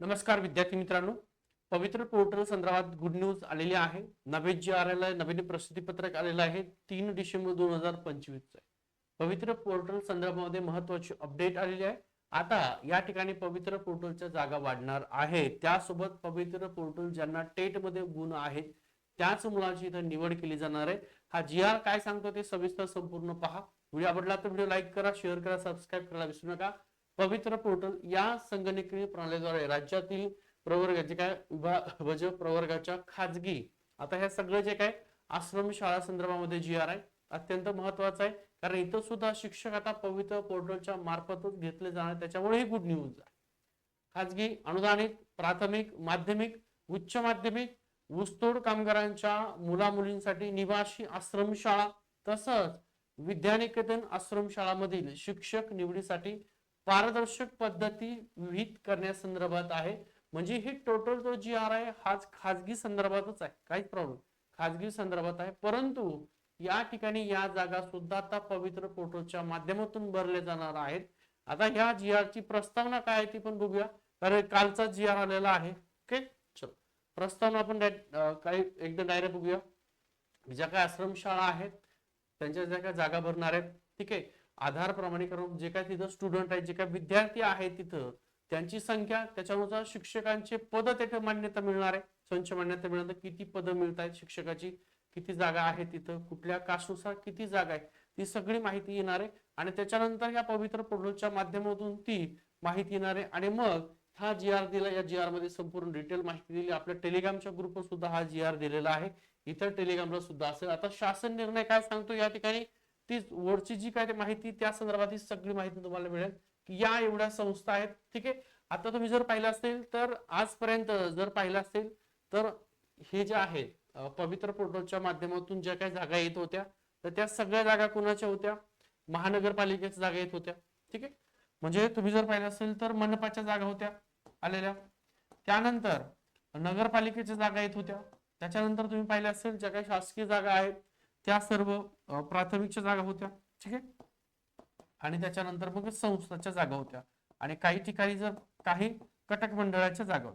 नमस्कार विद्यार्थी मित्रांनो, पवित्र पोर्टल संदर्भात गुड न्यूज आलेली आहे. नवीन जी आर एल नवीन प्रसिद्धीपत्रक आलेलं आहे 3 डिसेंबर 2025 चे. पवित्र पोर्टल संदर्भामध्ये महत्त्वाची अपडेट आलेली आहे. आता या ठिकाणी पवित्र पोर्टलच्या जागा वाढणार आहे. त्यासोबत पवित्र पोर्टल ज्यांना टेट मध्ये गुण आहेत त्याच मुलाची इथं निवड केली जाणार आहे. हा जी आर काय सांगतो ते सविस्तर संपूर्ण पहा. व्हिडिओ आवडला तर व्हिडिओ लाईक करा, शेअर करा, सबस्क्राईब करायला विसरू नका. पवित्र पोर्टल या संगणकीय प्रणालीद्वारे राज्यातील प्रवर्ग जे काय प्रवर्गाच्या खाजगी आता हे सगळं जे काय आश्रम शाळा संदर्भामध्ये जी आर आहे अत्यंत महत्वाचं आहे. कारण इथं सुद्धा शिक्षक आता पवित्र पोर्टलच्या मार्फतच घेतले जाणार, त्याच्यामुळे ही गुड न्यूज आहे. खाजगी अनुदानित प्राथमिक माध्यमिक उच्च माध्यमिक ऊसतोड कामगारांच्या मुला मुलींसाठी निवासी आश्रमशाळा तसंच विद्यानिकेतन आश्रमशाळामधील शिक्षक निवडीसाठी पारदर्शक पद्धती विहित करण्यासंदर्भात आहे. म्हणजे ही टोटल जो जी आर आहे हाच खाजगी संदर्भातच आहे, काहीच प्रॉब्लेम खाजगी संदर्भात आहे. परंतु या ठिकाणी या जागा सुद्धा आता पवित्र पोर्टलच्या माध्यमातून भरले जाणार आहेत. आता ह्या जी आर ची प्रस्तावना काय आहे ती पण बघूया, कारण कालचा जी आर आलेला आहे. ओके, चलो प्रस्तावना आपण काही एकदा डायरेक्ट बघूया. ज्या काय आश्रमशाळा आहेत त्यांच्या ज्या काय जागा भरणार आहेत, ठीक आहे, आधार प्रमाणीकरण जे काय तिथं स्टुडंट आहेत जे काय विद्यार्थी आहेत तिथं त्यांची संख्या त्याच्यानुसार शिक्षकांचे पद तिथे मान्यता मिळणार आहे. संच मान्यता मिळणार, किती पद मिळत आहेत शिक्षकाची, किती जागा आहे तिथं, कुठल्या कास्टनुसार किती जागा आहे ती सगळी माहिती येणार आहे. आणि त्याच्यानंतर या पवित्र पोर्टलच्या माध्यमातून ती माहिती येणार आहे. आणि मग हा जी आर दिला, या जी आर मध्ये संपूर्ण डिटेल माहिती दिली. आपल्या टेलिग्रामच्या ग्रुपवर सुद्धा हा जी आर दिलेला आहे, इतर टेलिग्रामला सुद्धा असेल. आता शासन निर्णय काय सांगतो या ठिकाणी ती वरची जी काय माहिती त्या संदर्भात सगळी माहिती तुम्हाला मिळेल की या एवढ्या संस्था आहेत. ठीक आहे, आता तुम्ही जर पाहिलं असेल तर आजपर्यंत जर पाहिलं असेल तर हे जे आहे पवित्र पोर्टलच्या माध्यमातून ज्या काही जागा येत होत्या तर त्या सगळ्या जागा कुणाच्या होत्या, महानगरपालिकेच्या जागा येत होत्या. ठीक आहे, म्हणजे तुम्ही जर पाहिलं असेल तर मनपाच्या जागा होत्या आलेल्या, त्यानंतर नगरपालिकेच्या जागा येत होत्या, त्याच्यानंतर तुम्ही पाहिलं असेल ज्या काही शासकीय जागा आहेत त्या सर्व प्राथमिकच्या जागा होत्या. ठीक आहे, आणि त्याच्यानंतर मग संस्थाच्या जागा होत्या आणि काही ठिकाणी जर काही कटक मंडळाच्या जागा.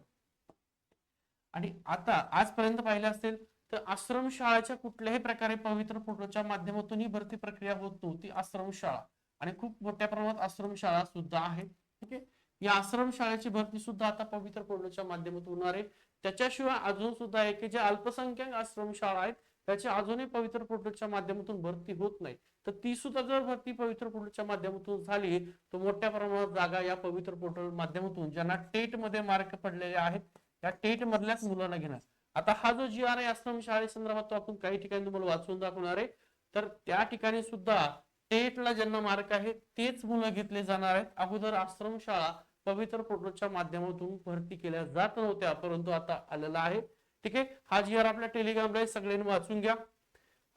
आणि आता आजपर्यंत पाहिलं असेल तर आश्रमशाळाच्या कुठल्याही प्रकारे पवित्र पोर्टलच्या माध्यमातून ही भरती प्रक्रिया होत नव्हती. आश्रमशाळा आणि खूप मोठ्या प्रमाणात आश्रमशाळा सुद्धा आहे. ठीक आहे, या आश्रमशाळेची भरती सुद्धा आता पवित्र पोर्टलच्या माध्यमातून होणार आहे. त्याच्याशिवाय अजून सुद्धा आहे की जे अल्पसंख्याक आश्रमशाळा आहेत त्याची अजूनही पवित्र पोर्टलच्या माध्यमातून भरती होत नाही. तर ती सुद्धा जर भरती पवित्र पोर्टलच्या माध्यमातून झाली तर मोठ्या प्रमाणात जागा या पवित्र पोर्टल माध्यमातून ज्यांना टेट मध्ये मार्क पडलेले आहेत त्या टेट मधल्याच मुलांना घेणार. आता हा जो जी आर आहे आश्रम शाळे संदर्भात तो आपण काही ठिकाणी तुम्हाला वाचून दाखवणार आहे. तर त्या ठिकाणी सुद्धा टेटला ज्यांना मार्क आहे तेच मुलं घेतले जाणार आहेत. अगोदर आश्रम शाळा पवित्र पोर्टलच्या माध्यमातून भरती केल्या जात नव्हत्या, परंतु आता आलेला आहे. ठीक आहे, हा जी आर आपल्या टेलिग्रामला सगळ्यांनी वाचून घ्या.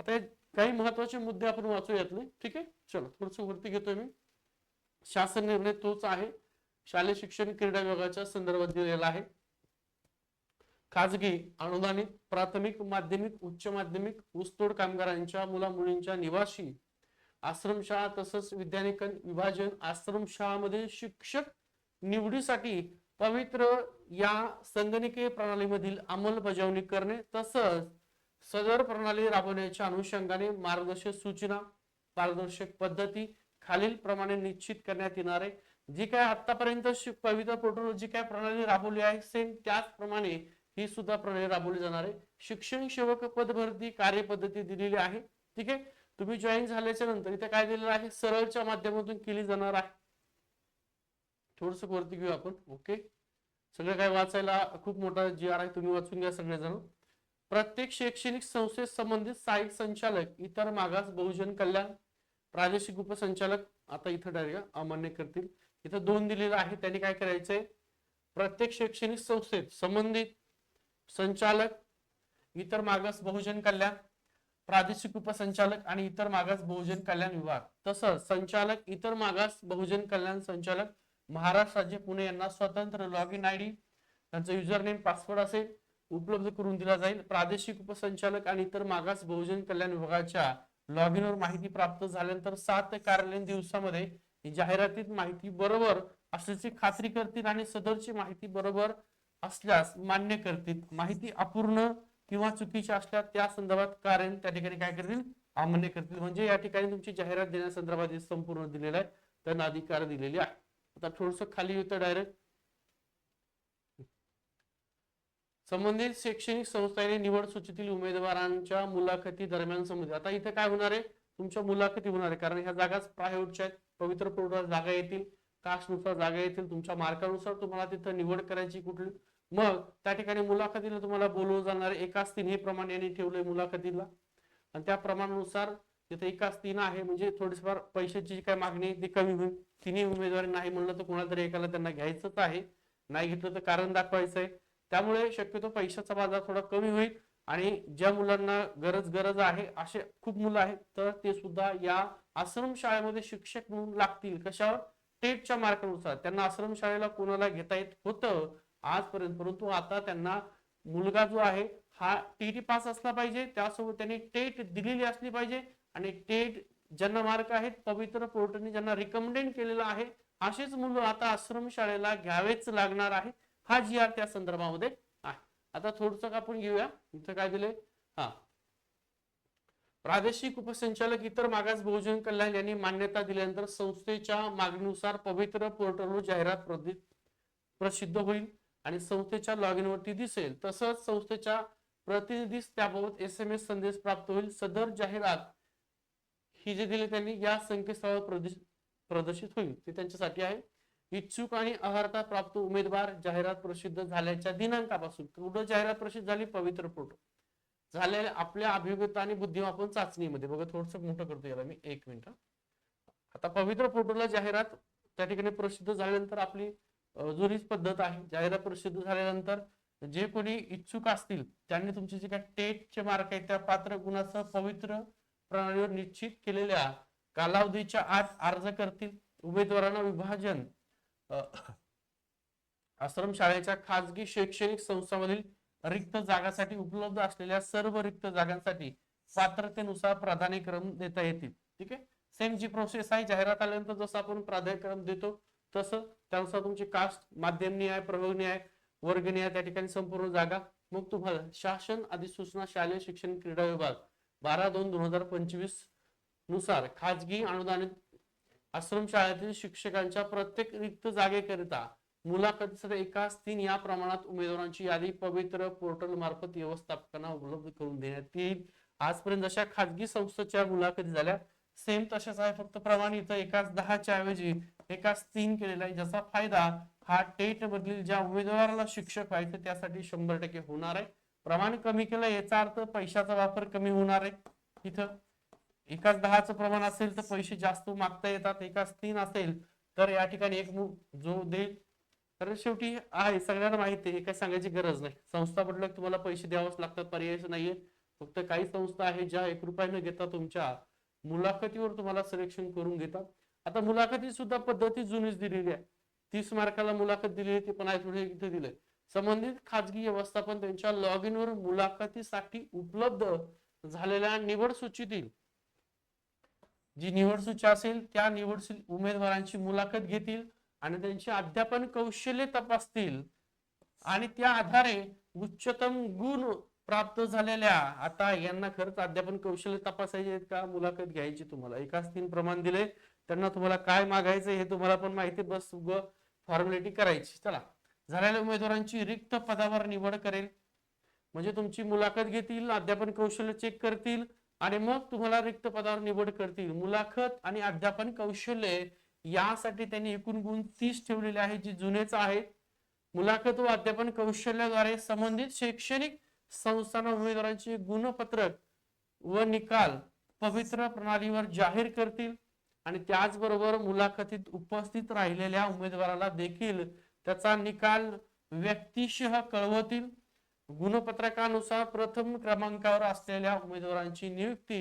आता काही महत्वाचे मुद्दे आपण वाचूयातले. ठीक आहे, चलो थोडस वरती घेतोय मी. शासन निर्णय तोच आहे, शालेय शिक्षण क्रीडा विभागाच्या संदर्भात दिलेला आहे. खाजगी अनुदानित प्राथमिक माध्यमिक उच्च माध्यमिक ऊसतोड कामगारांच्या मुला मुलींच्या निवासी आश्रमशाळा तसंच विद्यानिकन विभाजन आश्रमशाळामध्ये शिक्षक निवडीसाठी पवित्र या संगणकीय प्रणालीमधील अंमलबजावणी करणे तसंच सदर प्रणाली राबवण्याच्या अनुषंगाने मार्गदर्शक सूचना पारदर्शक पद्धती खालील प्रमाणे निश्चित करण्यात येणार आहे. जी काय आतापर्यंत पवित्र पोर्टल जी काय प्रणाली राबवली आहे सेम त्याचप्रमाणे ही सुद्धा प्रणाली राबवली जाणार आहे. शिक्षण सेवक पद भरती कार्यपद्धती दिलेली आहे. ठीक आहे, तुम्ही जॉईन झाल्याच्या नंतर इथे काय दिलेलं आहे, सरळच्या माध्यमातून केली जाणार आहे. थोडस वरती घेऊ आपण. ओके, सगळं काय वाचायला खूप मोठा जी आर आहे, तुम्ही वाचून घ्या सगळेजण. प्रत्येक शैक्षणिक संस्थेत संबंधित सहाय्यक संचालक इतर मागास बहुजन कल्याण प्रादेशिक उपसंचालक आता इथं डायरेक्ट अमान्य करतील. इथं 2 दिलेलं आहे, त्यांनी काय करायचंय, प्रत्येक शैक्षणिक संस्थेत संबंधित संचालक इतर मागास बहुजन कल्याण प्रादेशिक उपसंचालक आणि इतर मागास बहुजन कल्याण विभाग तसंच संचालक इतर मागास बहुजन कल्याण संचालक महाराष्ट्र राज्य पुणे यांना स्वतंत्र लॉग इन आयडी त्यांचा युजर नेम पासवर्ड असेल उपलब्ध करून दिला जाईल. प्रादेशिक उपसंचालक आणि इतर मागास बहुजन कल्याण विभागाच्या लॉग इन वर माहिती प्राप्त झाल्यानंतर 7 कार्यालयीन दिवसामध्ये जाहिरातीत माहिती बरोबर असल्याची खात्री करतील आणि सदरची माहिती बरोबर असल्यास मान्य करतील. माहिती अपूर्ण किंवा चुकीची असल्यास त्या संदर्भात कारण त्या ठिकाणी काय करतील, अमान्य करतील. म्हणजे या ठिकाणी तुमची जाहिरात देण्यासंदर्भात संपूर्ण दिलेला आहे, त्यांना अधिकार दिलेले आहे. आता थोडस खाली होतं डायरेक्ट, संबंधित शैक्षणिक संस्थेने निवड सूचीतील उमेदवारांच्या मुलाखती दरम्यान संबंधित. आता इथे काय होणार आहे, तुमच्या मुलाखती होणार आहे, कारण ह्या जागाच प्रायव्हेटच्या आहेत. पवित्र पोर्टल जागा येतील, कास्टनुसार जागा येतील, तुमच्या मार्कानुसार तुम्हाला तिथं निवड करायची कुठली. मग त्या ठिकाणी मुलाखतीला तुम्हाला बोलवलं जाणार. एकाच 3 हे प्रमाण यांनी ठेवलंय मुलाखतीला, आणि त्या प्रमाणानुसार तिथे एकाच 3 आहे. म्हणजे थोडीफार पैशाची जी काय मागणी ती कमी होईल. 3 उमेदवारी नाही म्हणलं तर कोणाला तरी एकाला त्यांना घ्यायचंच आहे, नाही घेतलं तर कारण दाखवायचं आहे. त्यामुळे शक्यतो पैशाचा बाजार थोडा कमी होईल, आणि ज्या मुलांना गरज आहे असे खूप मुलं आहेत, तर ते सुद्धा या आश्रम शाळेमध्ये शिक्षक म्हणून लागतील. कशावर, टेटच्या मार्कानुसार. त्यांना आश्रम शाळेला कोणाला घेता येत होतं आजपर्यंत, परंतु आता त्यांना मुलगा जो आहे हा टीटी पास असला पाहिजे, त्यासोबत त्यांनी टेट दिलेली असली पाहिजे, आणि टेट ज्यांना मार्क आहेत पवित्र पोर्टलने ज्यांना रिकमेंड केलेलं आहे असेच मुलं आता आश्रम शाळेला घ्यावेच लागणार आहे. हा जी आर त्या संदर्भामध्ये आहे. आता थोडस आपण घेऊया, इथं काय दिले, हा, प्रादेशिक उपसंचालक इतर मागास बहुजन कल्याण यांनी मान्यता दिल्यानंतर संस्थेच्या मागणीनुसार पवित्र पोर्टलवर जाहिरात प्रसिद्ध होईल आणि संस्थेच्या लॉग इन वरती दिसेल. तसंच संस्थेच्या प्रतिनिधीस त्याबाबत SMS संदेश प्राप्त होईल. सदर जाहिरात ही जे दिली त्यांनी या संकेतस्थळावर प्रदर्शित होईल. ते त्यांच्यासाठी आहे. इच्छुक आणि अर्हता प्राप्त उमेदवार जाहिरात प्रसिद्ध झाल्याच्या दिनांकापासून. कुठं जाहिरात प्रसिद्ध झाली, पवित्र पोर्टल झालेल्या आपल्या अभियोग्यता आणि बुद्धिमापन चाचणीमध्ये. बघा थोडस मोठं करतो याला मी, 1 मिनिट. आता पवित्र पोर्टलला जाहिरात त्या ठिकाणी प्रसिद्ध झाल्यानंतर आपली जुनीच पद्धत आहे. जाहिरात प्रसिद्ध झाल्यानंतर जे कोणी इच्छुक असतील त्यांनी तुमचे जे काही टेटचे मार्क आहेत त्या पात्र गुणासह पवित्र प्रणालीवर निश्चित केलेल्या कालावधीच्या आत अर्ज करतील. उमेदवारांना विभाजन आश्रम शाळेच्या खाजगी शैक्षणिक संस्थांमधील रिक्त जागांसाठी उपलब्ध असलेल्या सर्व रिक्त जागांसाठी पात्रतेनुसार प्राधान्यक्रम देता येतील. ठीक आहे, सेम जी प्रोसेस आहे. जाहिरात आल्यानंतर जसं आपण प्राधान्यक्रम देतो तसं त्यानुसार तुमची कास्ट, माध्यम न्याय, प्रवर्ग न्याय, वर्ग न्याय, त्या ठिकाणी संपूर्ण जागा. मग तुम्हाला शासन अधिसूचना शालेय शिक्षण क्रीडा विभाग 12/2/2025 नुसार खाजगी अनुदानित आश्रम शाळेतील शिक्षकांच्या प्रत्येक रिक्त जागेकरिता मुलाखतीसाठी एकाच 3 या प्रमाणात उमेदवारांची यादी पवित्र पोर्टल मार्फत व्यवस्थापकांना उपलब्ध करून देण्यात येईल. आजपर्यंत जशा खाजगी संस्थेच्या मुलाखती झाल्या सेम तशाच आहे, फक्त प्रमाण इथं एकाच 10च्या ऐवजी एकाच 3 केलेला आहे. ज्याचा फायदा हा टेट मधील ज्या उमेदवाराला शिक्षक व्हायचं त्यासाठी 100% होणार आहे. प्रमाण कमी केलं याचा अर्थ पैशाचा वापर कमी होणार आहे. इथं एकाच 10चं प्रमाण असेल तर पैसे जास्त मागता येतात, एकाच 3 असेल तर या ठिकाणी एक जो देईल. तर शेवटी आहे, सगळ्यांना माहिती आहे, काही सांगायची गरज नाही. संस्था म्हटलं तुम्हाला पैसे द्यावंच लागतात, पर्यायच नाहीये. फक्त काही संस्था आहे ज्या 1 रुपया न घेता तुमच्या मुलाखतीवर तुम्हाला सिलेक्शन करून घेतात. आता मुलाखती सुद्धा पद्धती जुनीच दिलेली आहे. 30 मार्काला मुलाखत दिली, ते पण आहे थोडे इथे दिले. संबंधित खाजगी व्यवस्थापन त्यांच्या लॉग इन वर मुलाखतीसाठी उपलब्ध झालेल्या निवड सूचीतील जी निवड सूची असेल त्या निवड उमेदवारांची मुलाखत घेतील आणि त्यांचे अध्यापन कौशल्य तपासतील आणि त्या आधारे उच्चतम गुण प्राप्त झालेल्या, आता यांना खरंच अध्यापन कौशल्य तपासायचे आहेत का, मुलाखत घ्यायची तुम्हाला. एकाच 3 प्रमाण दिले, त्यांना तुम्हाला काय मागायचं हे तुम्हाला पण माहिती, बस फॉर्मॅलिटी करायची. चला, झालेल्या उमेदवारांची रिक्त पदावर निवड करेल. म्हणजे तुमची मुलाखत घेतील, अध्यापन कौशल्य चेक करतील आणि मग तुम्हाला रिक्त पदावर निवड करतील. मुलाखत आणि अध्यापन कौशल्य यासाठी त्यांनी एकूण गुण 30 ठेवलेले आहेत, जे जुनेच आहेत. मुलाखत व अध्यापन कौशल्याद्वारे संबंधित शैक्षणिक संस्थांना उमेदवारांचे गुणपत्रक व निकाल पवित्र प्रणालीवर जाहीर करतील आणि त्याचबरोबर मुलाखतीत उपस्थित राहिलेल्या उमेदवाराला देखील त्याचा निकाल व्यक्तिशः कळवतील. गुणपत्रकानुसार प्रथम क्रमांकावर असलेल्या उमेदवारांची नियुक्ती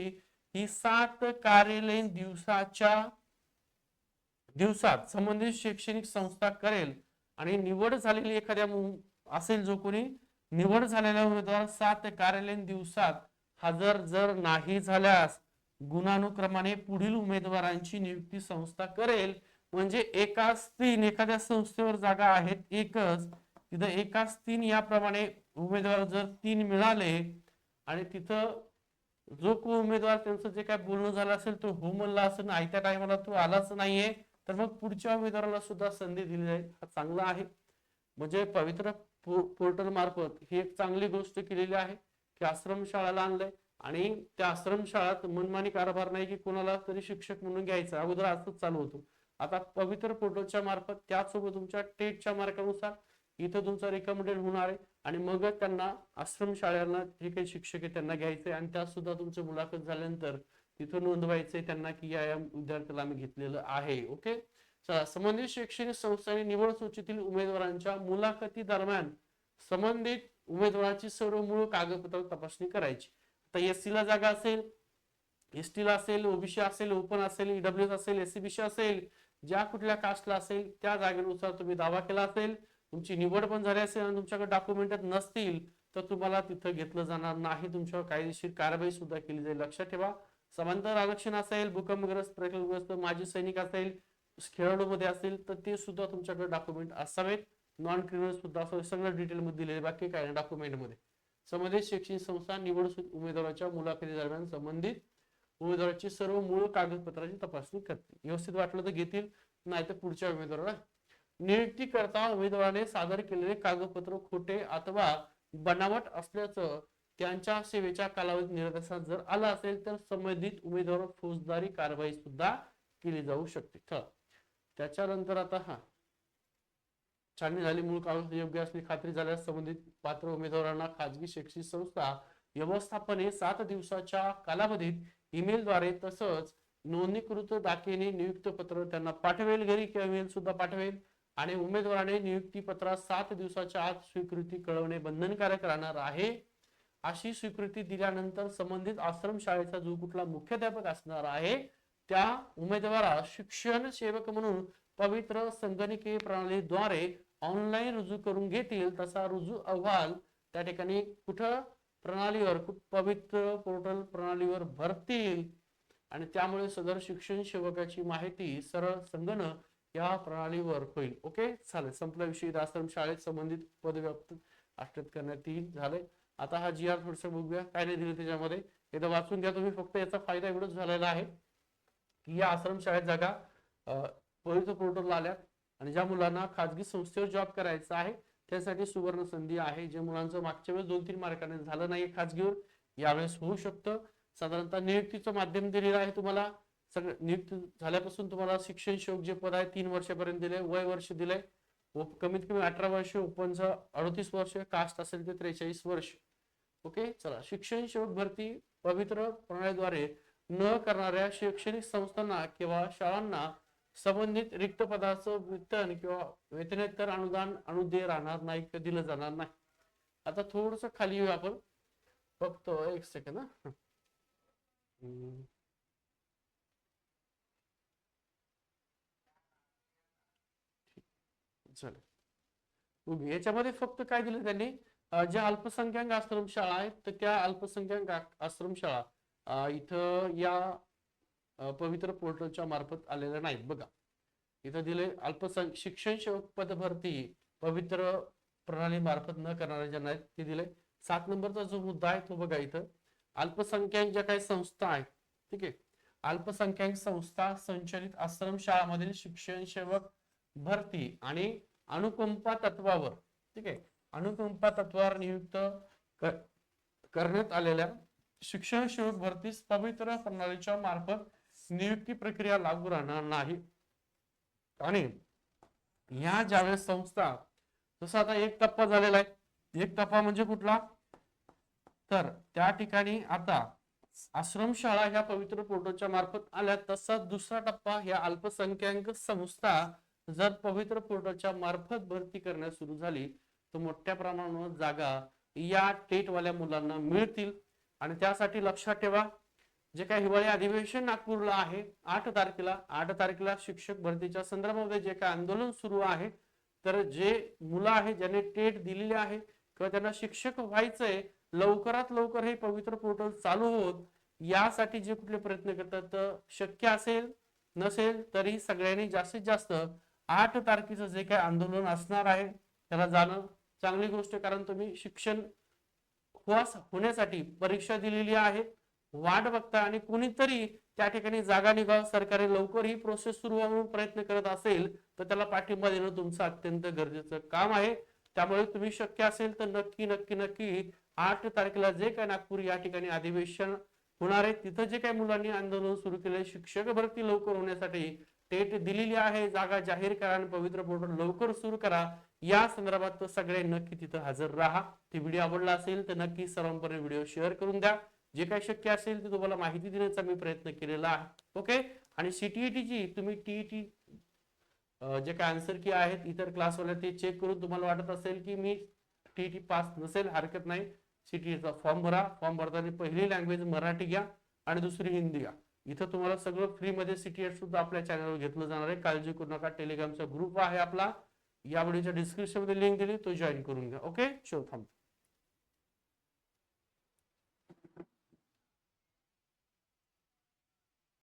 ही 7 कार्यालयीन दिवसात संबंधित शैक्षणिक संस्था करेल आणि निवड झालेली एखाद्या असेल जो कोणी निवड झालेला उमेदवार 7 कार्यालयीन दिवसात हजर जर नाही झाल्यास गुणानुक्रमाने पुढील उमेदवारांची नियुक्ती संस्था करेल म्हणजे एकाच तीन एखाद्या संस्थेवर जागा आहेत एकच, तिथं एकाच तीन याप्रमाणे उमेदवार जर तीन मिळाले आणि तिथं जो कोण उमेदवार त्यांचं जे काय बोलणं झालं असेल तो हो म्हणला असेल आयत्या टायमाला तो आलाच नाहीये, तर मग पुढच्या उमेदवाराला सुद्धा संधी दिली जाईल. हा चांगला आहे. म्हणजे पवित्र पोर्टल मार्फत ही एक चांगली गोष्ट केलेली आहे की आश्रमशाळाला आणलंय आणि त्या आश्रमशाळात मनमानी कारभार नाही की कोणाला तरी शिक्षक म्हणून घ्यायचं. अगोदर असंच चालू होतं. आता पवित्र पोर्टलच्या मार्फत त्याचसोबत तुमच्या टेटच्या मार्कानुसार इथं तुमचा रिकमेंडेड होणार आहे आणि मग त्यांना आश्रमशाळांना जे काही शिक्षक आहे त्यांना घ्यायचंय आणि त्यात सुद्धा तुमची मुलाखत झाल्यानंतर तिथं नोंदवायचंय त्यांना की या विद्यार्थ्याला आम्ही घेतलेलं आहे. ओके. संबंधित शैक्षणिक संस्थांनी निवड सूचीतील उमेदवारांच्या मुलाखती दरम्यान संबंधित उमेदवाराची सर्व मूळ कागदपत्र तपासणी करायची. आता एससी ला जागा असेल, एसटी ला असेल, ओबीसी असेल, ओपन असेल, ईडब्ल्यूएस असेल, एससीबीसी असेल, ज्या कुठल्या कास्टला असेल त्या जागेनुसार तुम्ही दावा केला असेल, तुमची निवड पण झाली असेल आणि तुमच्याकडे डॉक्युमेंट नसतील तर तुम्हाला तिथं घेतलं जाणार नाही. तुमच्यावर कायदेशीर कारवाई सुद्धा केली जाईल. लक्षात ठेवा. समांतर आरक्षण असेल, भूकंपग्रस्त, प्रकल्पग्रस्त, माजी सैनिक असेल, खेळाडूमध्ये असेल तर ते सुद्धा तुमच्याकडे डॉक्युमेंट असावेत. नॉन क्रिमिनल सुद्धा असावे. सगळं डिटेल मध्ये दिलेले, बाकी काय डॉक्युमेंट मध्ये. संबंधित शैक्षणिक संस्था निवड उमेदवाराच्या मुलाखती दरम्यान संबंधित उमेदवाराची सर्व मूळ कागदपत्राची तपासणी करतील. व्यवस्थित वाटलं तर घेतील, नाही तर पुढच्या उमेदवाराला. नियुक्ती करता उमेदवाराने सादर केलेले कागदपत्र खोटे अथवा बनावट असल्याचं त्यांच्या सेवेच्या कालावधीत निदर्शनास जर आलं असेल तर संबंधित उमेदवारावर फौजदारी कारवाई सुद्धा केली जाऊ शकते. त्याच्यानंतर आता छाननी झाली, मूळ कागद योग्य असणे खात्री झाल्यास संबंधित पात्र उमेदवारांना खाजगी शैक्षणिक संस्था व्यवस्थापने 7 दिवसाच्या कालावधीत ईमेलद्वारे तसंच नोंदणीकृत डाकेने नियुक्त पत्र त्यांना पाठवेल. घरी किंवा ईमेल सुद्धा पाठवेल आणि उमेदवाराने नियुक्ती पत्रात 7 दिवसाच्या आत स्वीकृती कळवणे बंधनकारक राहणार आहे. अशी स्वीकृती दिल्यानंतर संबंधित आश्रमशाळेचा जो कुठला मुख्याध्यापक असणार आहे त्या उमेदवारास शिक्षण सेवक म्हणून पवित्र संगणकीय प्रणालीद्वारे ऑनलाईन रुजू करून घेतील. तसा रुजू अहवाल त्या ठिकाणी कुठं प्रणालीवर, पवित्र पोर्टल प्रणालीवर भरतील आणि त्यामुळे सदर शिक्षण सेवकाची माहिती सरळ संगणक या प्रणालीवर होईल. ओके, चालेल. संपला विषय. आश्रम शाळेत संबंधित पदव्याप्त आष्टत करण्यात येईल. झाले. आता हा जी आर थोडस बघूया काय नाही दिलं त्याच्यामध्ये. एकदा वाचून घ्या तुम्ही. फक्त याचा फायदा एवढाच झालेला आहे की या आश्रम शाळेत जागा पवित्र पोर्टलला आल्यात आणि ज्या मुलांना खाजगी संस्थेवर जॉब करायचा आहे त्यासाठी सुवर्ण संधी आहे. जे मुलांचं मागच्या वेळेस 2-3 मार्काने झालं नाही खाजगीवर, यावेळेस होऊ शकतं. साधारणतः नियुक्तीचं माध्यम दिलेलं आहे तुम्हाला. सगळं नियुक्ती झाल्यापासून तुम्हाला शिक्षण सेवक जे पद आहे 3 वर्षापर्यंत दिले, वय वर्ष दिले, कमीत कमी 18 वर्ष, ओपनचं 38 वर्ष, कास्ट असेल ते 43 वर्ष. ओके, चला. शिक्षण सेवक भरती पवित्र प्रणालीद्वारे न करणाऱ्या शैक्षणिक संस्थांना किंवा शाळांना संबंधित रिक्त पदाचं वेतन किंवा वेतनेतर अनुदान अनुदेय राहणार नाही किंवा दिलं जाणार नाही. आता थोडस खाली येऊ आपण. फक्त एक सेकंड. चला, याच्यामध्ये फक्त काय दिलं त्यांनी, ज्या अल्पसंख्याक आश्रमशाळा आहेत तर त्या अल्पसंख्याक आश्रमशाळा इथं या पवित्र पोर्टलच्या मार्फत आलेल्या नाहीत. बघा इथं दिले अल्पसंख्याक शिक्षण सेवक पद भरती पवित्र प्रणाली मार्फत न करणारे ज्यांना आहेत ते दिले. 7 नंबरचा जो मुद्दा आहे तो बघा. इथं अल्पसंख्याक ज्या काही संस्था आहेत, ठीक आहे, अल्पसंख्याक संस्था संचलित आश्रमशाळामधील शिक्षण सेवक भरती आणि अनुकंपा तत्वावर, ठीक आहे, अनुकंपा तत्वावर नियुक्त करण्यात आलेल्या शिक्षण सेवक भरतीस पवित्र प्रणालीच्या मार्फत नियुक्ती प्रक्रिया लागू राहणार नाही. आणि ह्या ज्यावेळेस संस्था, जसं आता एक टप्पा झालेला आहे, एक टप्पा म्हणजे कुठला, तर त्या ठिकाणी आता आश्रमशाळा ह्या पवित्र पोर्टलच्या मार्फत आल्या, तसा दुसरा टप्पा ह्या अल्पसंख्याक संस्था जर पवित्र पोर्टलच्या मार्फत भरती करण्यास सुरू झाली तर मोठ्या प्रमाणावर जागा या टेटवाल्या मुलांना मिळतील. आणि त्यासाठी लक्षात ठेवा, जे काही हिवाळी अधिवेशन नागपूरला आहे 8 तारखेला शिक्षक भरतीच्या संदर्भामध्ये जे काही आंदोलन सुरू आहे, तर जे मुलं आहेत ज्यांनी टेट दिलेली आहे किंवा त्यांना शिक्षक व्हायचंय, लवकरात लवकर हे पवित्र पोर्टल चालू होत यासाठी जे कुठले प्रयत्न करतात, शक्य असेल नसेल तरी सगळ्यांनी जास्तीत जास्त 8 तारखेचं जे काही आंदोलन असणार आहे त्याला जाणं चांगली गोष्ट आहे, कारण तुम्ही शिक्षण होण्यासाठी परीक्षा दिलेली आहे, वाट बघता आणि कुणीतरी त्या ठिकाणी जागा निघाव, सरकारी लवकर ही प्रोसेस सुरू व्हावून प्रयत्न करत असेल तर त्याला पाठिंबा देणं तुमचं अत्यंत गरजेचं काम आहे. त्यामुळे तुम्ही शक्य असेल तर नक्की नक्की नक्की 8 तारखेला जे काय नागपूर या ठिकाणी अधिवेशन होणार आहे तिथं जे काही मुलांनी आंदोलन सुरू केले, शिक्षक भरती लवकर होण्यासाठी टेट दिलेली आहे, जागा जाहीर करा आणि पवित्र पोर्टल लवकर सुरू करा, या संदर्भात सगळे नक्की तिथं हजर राहा. ती व्हिडिओ आवडला असेल तर नक्की सर्वांपर्यंत व्हिडिओ शेअर करून द्या. जे काही शक्य असेल ते तुम्हाला माहिती देण्याचा मी प्रयत्न केलेला आहे. ओके. आणि सीटीईटीची तुम्ही टीईटी जे काय आन्सर की आहेत इतर क्लासवाले ते चेक करून तुम्हाला वाटत असेल की मी टीईटी पास नसेल, हरकत नाही, सीटीईटीचा फॉर्म भरा. फॉर्म भरताना पहिली लँग्वेज मराठी घ्या आणि दुसरी हिंदी घ्या. इथं तुम्हाला सगळं फ्री मध्ये सीटीईटी सुद्धा आपल्या चॅनलवर घेतलं जाणार आहे, काळजी करू नका. टेलिग्रामचा ग्रुप आहे आपला, या व्हिडिओच्या डिस्क्रिप्शन मध्ये लिंक दिली, तो जॉईन करून घ्या. ओके, शो थांबतो.